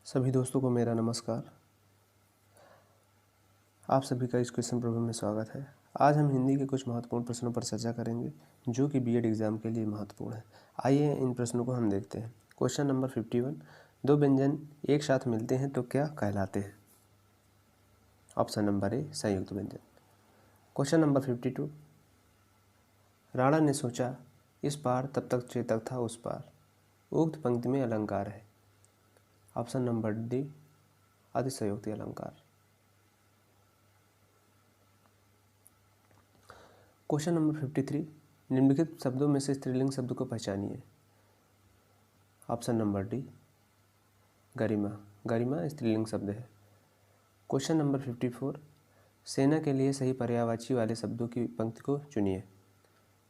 सभी दोस्तों को मेरा नमस्कार। आप सभी का इस क्वेश्चन प्रभु में स्वागत है। आज हम हिंदी के कुछ महत्वपूर्ण प्रश्नों पर चर्चा करेंगे जो कि बीएड एग्जाम के लिए महत्वपूर्ण है। आइए इन प्रश्नों को हम देखते हैं। क्वेश्चन नंबर 51, दो व्यंजन एक साथ मिलते हैं तो क्या कहलाते हैं? ऑप्शन नंबर ए संयुक्त व्यंजन। क्वेश्चन नंबर 52, राणा ने सोचा इस पार तब तक चेतक था उस पार, उक्त पंक्ति में अलंकार है। ऑप्शन नंबर डी अतिशयोक्ति अलंकार। क्वेश्चन नंबर 53, निम्नलिखित शब्दों में से स्त्रीलिंग शब्द को पहचानिए। ऑप्शन नंबर डी गरिमा। गरिमा स्त्रीलिंग शब्द है। क्वेश्चन नंबर 54, सेना के लिए सही पर्यायवाची वाले शब्दों की पंक्ति को चुनिए।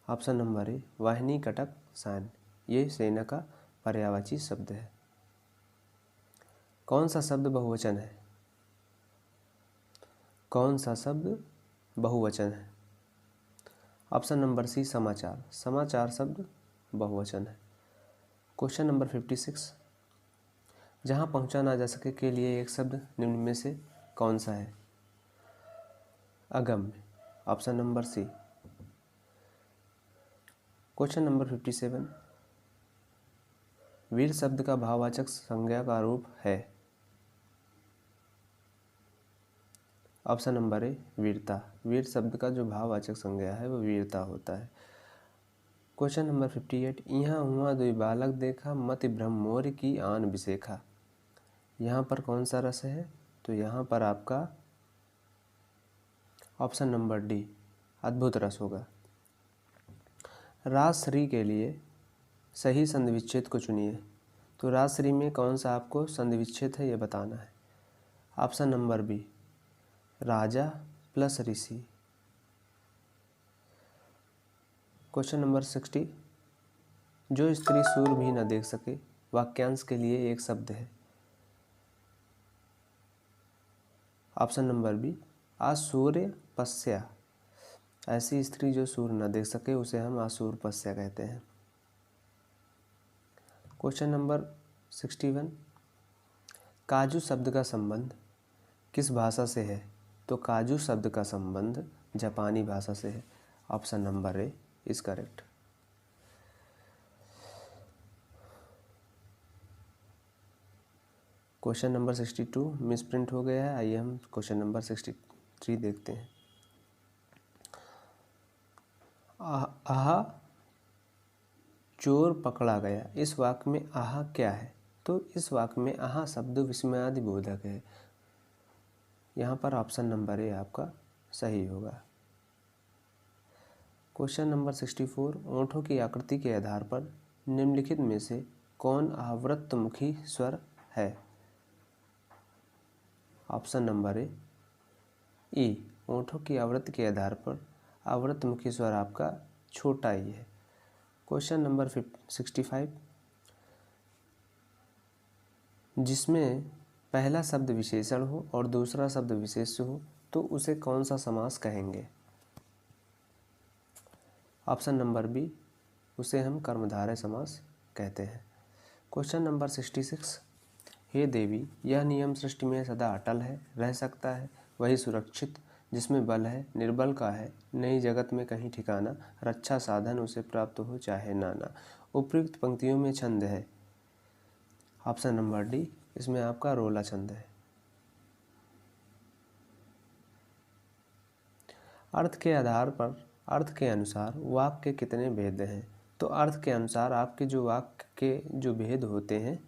ऑप्शन नंबर ए वाहिनी कटक सान, ये सेना का पर्यायवाची शब्द है। कौन सा शब्द बहुवचन है? कौन सा शब्द बहुवचन है? ऑप्शन नंबर सी समाचार। समाचार शब्द बहुवचन है। क्वेश्चन नंबर 56, जहाँ पहुँचा ना जा सके के लिए एक शब्द निम्न में से कौन सा है? अगम्य। Option number C. Question number 57, वीर शब्द का भाववाचक संज्ञा का रूप है। ऑप्शन नंबर ए वीरता। वीर शब्द का जो भाववाचक संज्ञा है वो वीरता होता है। क्वेश्चन नंबर 58, यहाँ हुआ दुई बालक देखा, मति भ्रम मोर की आन बिसेखा। यहाँ पर कौन सा रस है? तो यहाँ पर आपका ऑप्शन नंबर डी अद्भुत रस होगा। राजश्री के लिए सही संधि विच्छेद को चुनिए। तो राजश्री में कौन सा आपको संधि विच्छेद है ये बताना है। ऑप्शन नंबर बी राजा प्लस ऋषि। क्वेश्चन नंबर 60, जो स्त्री सूर्य भी न देख सके वाक्यांश के लिए एक शब्द है। ऑप्शन नंबर बी आसूर्य पस्या। ऐसी स्त्री जो सूर्य न देख सके उसे हम आसूर पस्या कहते हैं। क्वेश्चन नंबर 61, काजू शब्द का संबंध किस भाषा से है? तो काजू शब्द का संबंध जापानी भाषा से है। Option number A is correct. Question number 62 misprint हो गया है। आइए हम क्वेश्चन नंबर 63 देखते हैं। आहा चोर पकड़ा गया, इस वाक्य में आहा क्या है? तो इस वाक्य में आहा शब्द विस्मयादि बोधक है। यहाँ पर ऑप्शन नंबर ए आपका सही होगा। क्वेश्चन नंबर 64, ओंठों की आकृति के आधार पर निम्नलिखित में से कौन आवृत्तमुखी स्वर है? ऑप्शन नंबर ए ई ओंठों की आवृत्ति के आधार पर आवृत्तमुखी स्वर आपका छोटा ई है। क्वेश्चन नंबर 65, जिसमें पहला शब्द विशेषण हो और दूसरा शब्द विशेष्य हो तो उसे कौन सा समास कहेंगे? ऑप्शन नंबर बी उसे हम कर्मधारय समास कहते हैं। क्वेश्चन नंबर 66, हे देवी यह नियम सृष्टि में सदा अटल है, रह सकता है वही सुरक्षित जिसमें बल है, निर्बल का है नहीं जगत में कहीं ठिकाना, रक्षा साधन उसे प्राप्त हो चाहे नाना। उपयुक्त पंक्तियों में छंद है। ऑप्शन नंबर डी इसमें आपका रोला छंद है। अर्थ के आधार पर अर्थ के अनुसार वाक्य के कितने भेद हैं? तो अर्थ के अनुसार आपके जो वाक्य के जो भेद होते हैं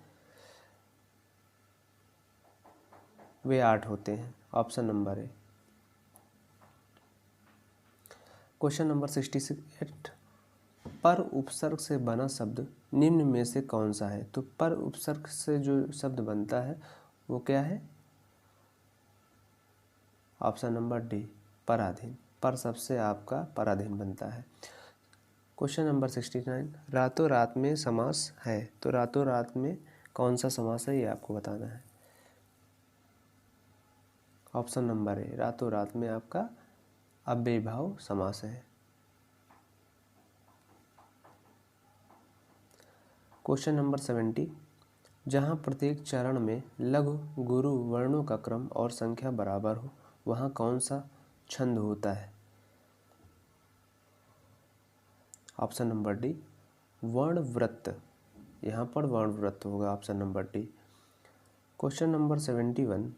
वे 8 होते हैं। ऑप्शन नंबर ए। क्वेश्चन नंबर 68, पर उपसर्ग से बना शब्द निम्न में से कौन सा है? तो पर उपसर्ग से जो शब्द बनता है वो क्या है? ऑप्शन नंबर डी पराधीन। पर सबसे आपका पराधीन बनता है। क्वेश्चन नंबर 69, रातों रात में समास है। तो रातों रात में कौन सा समास है ये आपको बताना है। ऑप्शन नंबर ए रातों रात में आपका अव्ययीभाव समास है। क्वेश्चन नंबर 70, जहाँ प्रत्येक चरण में लघु गुरु वर्णों का क्रम और संख्या बराबर हो वहाँ कौन सा छंद होता है? ऑप्शन नंबर डी वर्णवृत्त। यहाँ पर वर्णवृत्त होगा option number D. Question number 71,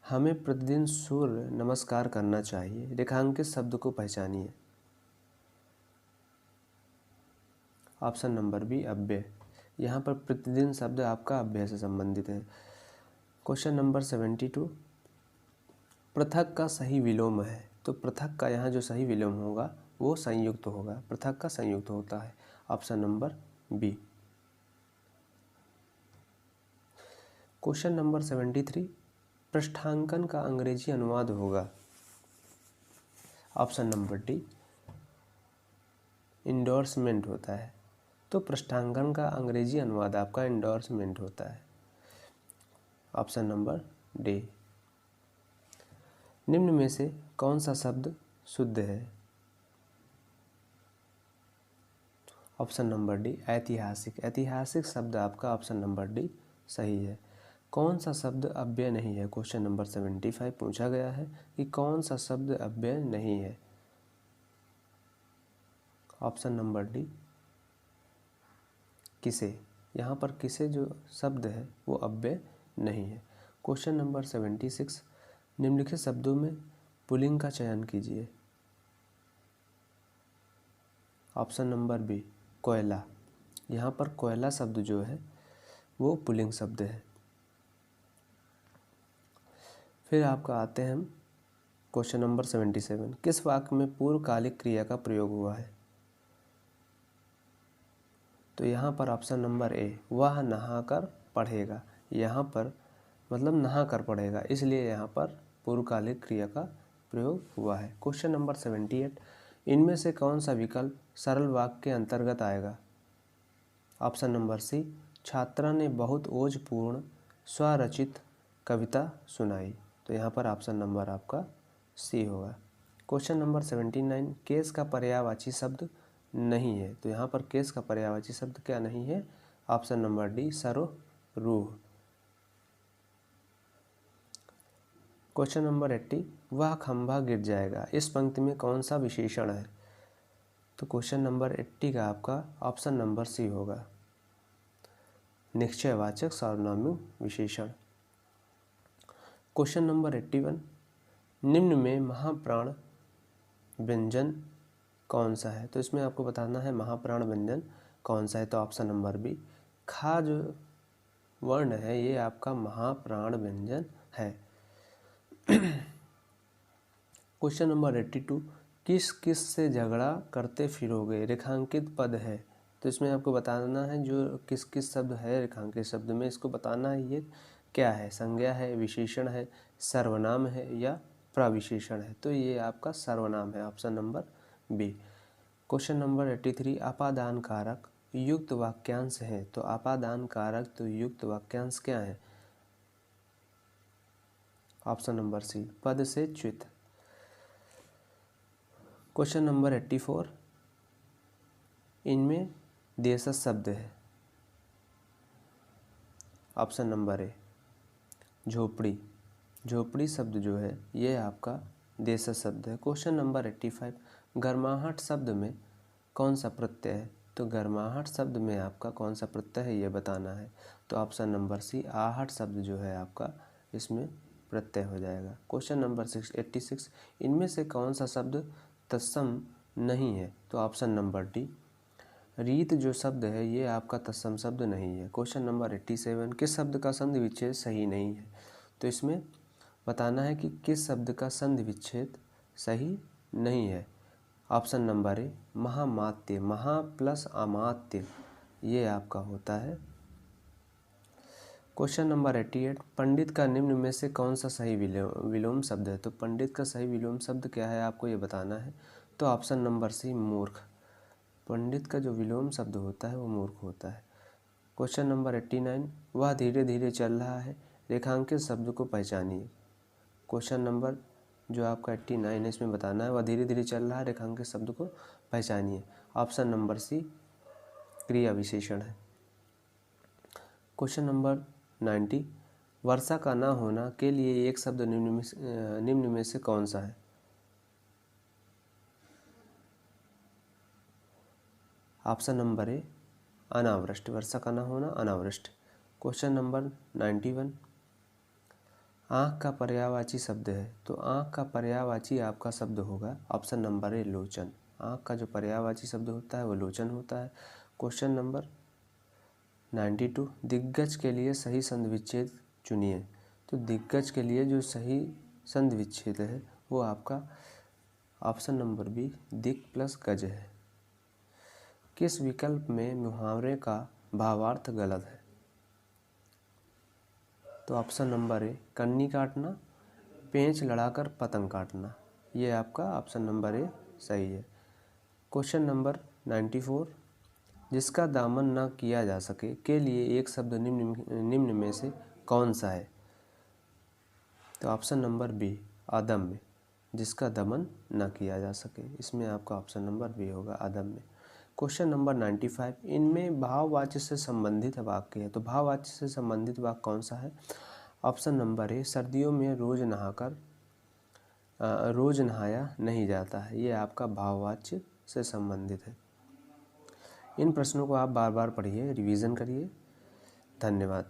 हमें प्रतिदिन सूर्य नमस्कार करना चाहिए, रेखांकित शब्द को पहचानिए। ऑप्शन नंबर बी अव्यय। यहाँ पर प्रतिदिन शब्द आपका अव्यय से संबंधित है। क्वेश्चन नंबर 72, पृथक का सही विलोम है, तो पृथक का यहाँ जो सही विलोम होगा वो संयुक्त होगा, पृथक का संयुक्त होता है, option number B. Question number 73, पृष्ठांकन का अंग्रेजी अनुवाद होगा, ऑप्शन नंबर डी इंडोर्समेंट होता है, तो पृष्ठांकन का अंग्रेजी अनुवाद आपका इंडोर्समेंट होता है, ऑप्शन नंबर डी। निम्न में से कौन सा शब्द शुद्ध है? ऑप्शन नंबर डी ऐतिहासिक। ऐतिहासिक शब्द आपका ऑप्शन नंबर डी सही है। कौन सा शब्द अव्यय नहीं है? क्वेश्चन नंबर 75 पूछा गया है कि कौन सा शब्द अव्यय नहीं है। ऑप्शन नंबर डी किसे। यहाँ पर किसे जो शब्द है वो अव्यय नहीं है। क्वेश्चन नंबर 76, निम्नलिखित शब्दों में पुल्लिंग का चयन कीजिए। ऑप्शन नंबर बी कोयला। यहाँ पर कोयला शब्द जो है वो पुल्लिंग शब्द है। फिर आपका आते हैं हम क्वेश्चन नंबर 77, किस वाक्य में पूर्वकालिक क्रिया का प्रयोग हुआ है? तो यहाँ पर ऑप्शन नंबर ए वह नहाकर पढ़ेगा। यहाँ पर मतलब नहा कर पढ़ेगा, इसलिए यहाँ पर पूर्वकालिक क्रिया का प्रयोग हुआ है। क्वेश्चन नंबर 78, इनमें से कौन सा विकल्प सरल वाक्य के अंतर्गत आएगा? ऑप्शन नंबर सी छात्रा ने बहुत ओजपूर्ण स्वरचित कविता सुनाई। तो यहाँ पर ऑप्शन नंबर आपका सी होगा। क्वेश्चन नंबर 79, केस का पर्यायवाची शब्द नहीं है। तो यहाँ पर केस का पर्यायवाची शब्द क्या नहीं है? ऑप्शन नंबर डी सरोरूह। क्वेश्चन नंबर 80, वह खंभा गिर जाएगा, इस पंक्ति में कौन सा विशेषण है? तो क्वेश्चन नंबर 80 का आपका ऑप्शन नंबर सी होगा निश्चयवाचक सर्वनामी विशेषण। क्वेश्चन नंबर 81, निम्न में महाप्राण व्यंजन कौन सा है? तो इसमें आपको बताना है महाप्राण व्यंजन कौन सा है। तो ऑप्शन नंबर बी खा जो वर्ण है ये आपका महाप्राण व्यंजन है। क्वेश्चन नंबर 82, किस किस से झगड़ा करते फिरोगे, रेखांकित पद है। तो इसमें आपको बताना है जो किस किस शब्द है रेखांकित शब्द में, इसको बताना है ये क्या है, संज्ञा है, विशेषण है, सर्वनाम है या प्रविशेषण है। तो ये आपका सर्वनाम है, option number B. Question number 83, अपादान कारक युक्त वाक्यांश है। तो अपादान कारक तो युक्त वाक्यांश क्या है? ऑप्शन नंबर सी पद से च्युत। क्वेश्चन नंबर 84, इनमें देशज शब्द है। ऑप्शन नंबर ए झोपड़ी। झोपड़ी शब्द जो है ये आपका देशज शब्द है। क्वेश्चन नंबर 85, गर्माहट शब्द में कौन सा प्रत्यय है? तो गर्माहट शब्द में आपका कौन सा प्रत्यय है ये बताना है। तो ऑप्शन नंबर सी आहट शब्द जो है आपका इसमें प्रत्यय हो जाएगा। क्वेश्चन नंबर 86, इनमें से कौन सा शब्द तत्सम नहीं है? तो ऑप्शन नंबर डी रीत जो शब्द है ये आपका तत्सम शब्द नहीं है। क्वेश्चन नंबर 87, किस शब्द का संधि विच्छेद सही नहीं है? तो इसमें बताना है कि किस शब्द का संधि विच्छेद सही नहीं है। ऑप्शन नंबर ए महामात्य। महा प्लस अमात्य ये आपका होता है। क्वेश्चन नंबर 88, पंडित का निम्न में से कौन सा सही विलोम शब्द है? तो पंडित का सही विलोम शब्द क्या है आपको ये बताना है। तो ऑप्शन नंबर सी मूर्ख। पंडित का जो विलोम शब्द होता है वो मूर्ख होता है। क्वेश्चन नंबर 89, वह धीरे धीरे चल रहा है, रेखांकित शब्द को पहचानिए। क्वेश्चन नंबर जो आपका 89 है इसमें बताना है वह धीरे धीरे चल रहा है, रेखांकित शब्द को पहचानिए। ऑप्शन नंबर सी क्रिया विशेषण है। क्वेश्चन नंबर 90, वर्षा का न होना के लिए एक शब्द निम्न में से कौन सा है? ऑप्शन नंबर ए अनावृष्टि, वर्षा का न होना अनावृष्टि। क्वेश्चन नंबर 91, आँख का पर्यायवाची शब्द है, तो आँख का पर्यायवाची आपका शब्द होगा ऑप्शन नंबर ए लोचन। आँख का जो पर्यायवाची शब्द होता है वो लोचन होता है। क्वेश्चन नंबर 92, दिग्गज के लिए सही संधि विच्छेद चुनिए, तो दिग्गज के लिए जो सही संधि विच्छेद है वो आपका ऑप्शन नंबर बी दिक् प्लस गज है। किस विकल्प में मुहावरे का भावार्थ गलत है? तो ऑप्शन नंबर ए कन्नी काटना, पेंच लड़ाकर पतंग काटना, ये आपका ऑप्शन नंबर ए सही है। क्वेश्चन नंबर 94, जिसका दामन न किया जा सके के लिए एक शब्द निम्न में से कौन सा है? तो ऑप्शन नंबर बी अदम्य, जिसका दमन न किया जा सके, इसमें आपका ऑप्शन नंबर बी होगा अदम्य। क्वेश्चन नंबर 95, इनमें भाववाच्य से संबंधित वाक्य है, तो भाववाच्य से संबंधित वाक्य कौन सा है? ऑप्शन नंबर ए सर्दियों में रोज नहाया नहीं जाता है, ये आपका भाववाच्य से संबंधित है। इन प्रश्नों को आप बार बार पढ़िए, रिवीजन करिए। धन्यवाद।